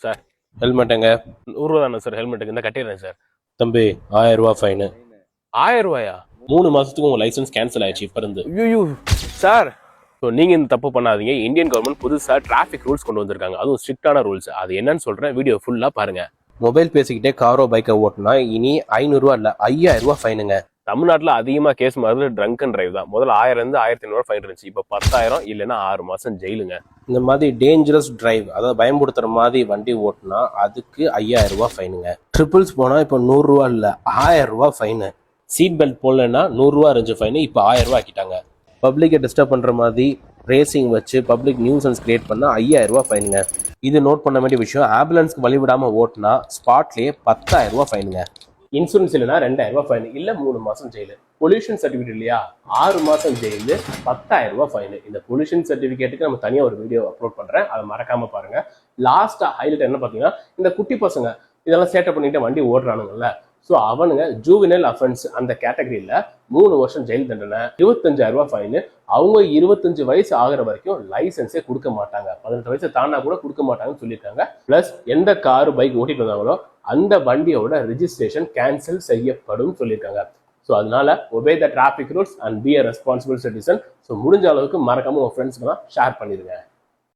Sir ஹெல்மெட்டுங்க 100 தானே sir ஹெல்மெட்டுக்கு இந்த கட்டிடுறேன் sir. தம்பி 1000 ரூபா ஃபைனு. 1000 ரூபாயா? 3 மாசத்துக்கு உங்க லைசன்ஸ் கேன்சல் ஆயிடுச்சு இப்ப இருந்து. ஐயோ சார். ஸோ நீங்கள் இந்த தப்பு பண்ணாதீங்க. இந்தியன் கவர்மெண்ட் புதுசாக டிராஃபிக் ரூல்ஸ் கொண்டு வந்திருக்காங்க, அதுவும் ஸ்ட்ரிக்டான ரூல்ஸ். அது என்னன்னு சொல்கிறேன், வீடியோ ஃபுல்லாக பாருங்க. மொபைல் பேசிக்கிட்டே காரோ பைக்கை ஓட்டினா இனி 500 ரூபா இல்லை 5000 ரூபா ஃபைனுங்க. தமிழ்நாட்டில் அதிகமாக கேஸ் மாதிரி ட்ரங்க் அண்ட் டிரைவ் தான். முதல்ல 1000 இருந்து 1500 ஃபைன் இருந்துச்சு, இப்போ 10,000 இல்லைன்னா 6 மாதம் ஜெயிலுங்க. இந்த மாதிரி டேஞ்சரஸ் டிரைவ், அதாவது பயன்படுத்துற மாதிரி வண்டி ஓட்டினா அதுக்கு 5000 ரூபா ஃபைனுங்க. ட்ரிபிள்ஸ் போனால் இப்போ 100 ரூபா இல்லை 1000 ரூபா ஃபைனு. சீட் பெல்ட் போடலன்னா 100 ரூபா இருந்துச்சு ஃபைனு, இப்போ 1000 ரூபா ஆக்கிட்டாங்க. பப்ளிக்கை டிஸ்டர்ப் பண்ணுற மாதிரி ரேசிங் வச்சு பப்ளிக் நியூசன்ஸ் கிரியேட் பண்ணால் 5000 ரூபா ஃபைனுங்க. இது நோட் பண்ண வேண்டிய விஷயம், ஆம்புலன்ஸ்க்கு வழிவிடாமல் ஓட்டினா ஸ்பாட்லேயே 10,000 ரூபா ஃபைனுங்க. இன்சூரன்ஸ் இல்லைனா 2000 ரூபா ஃபைன், இல்லை 3 மாதம் ஜெயிலு. பொல்யூஷன் சர்டிஃபிகேட் இல்லையா 6 மாதம் ஜெயிலு, 10,000 ரூபா ஃபைனு. இந்த பொல்யூஷன் சர்டிஃபிகேட்டுக்கு நம்ம தனியாக ஒரு வீடியோ அப்லோட் பண்ணுறேன், அதை மறக்காம பாருங்க. லாஸ்ட்டாக ஹைலைட் என்ன பார்த்தீங்கன்னா, இந்த குட்டி பசங்க இதெல்லாம் சேட்டை பண்ணிட்டு வண்டி ஓடுறானுங்கல்ல, ஸோ அவனுங்க ஜூவினல் அஃபென்ஸ் அந்த கேட்டகரியில் 3 வருஷம் ஜெயில் தண்டனை, 25,000 ரூபா ஃபைனு. அவங்க 25 வயசு ஆகிற வரைக்கும் லைசன்ஸே கொடுக்க மாட்டாங்க, 18 வயசு தாண்டா கூட கொடுக்க மாட்டாங்கன்னு சொல்லியிருக்காங்க. பிளஸ் எந்த காரு பைக் ஓட்டிட்டு வந்தாங்களோ அந்த வண்டியோட ரெஜிஸ்ட்ரேஷன் கேன்சல் செய்யப்படும் சொல்லியிருக்காங்க. ஸோ அதனால obey the traffic rules and be a responsible citizen. So முடிஞ்ச அளவுக்கு மறக்காம உங்க ஃப்ரெண்ட்ஸ்க்குலாம் ஷேர் பண்ணிடுங்க.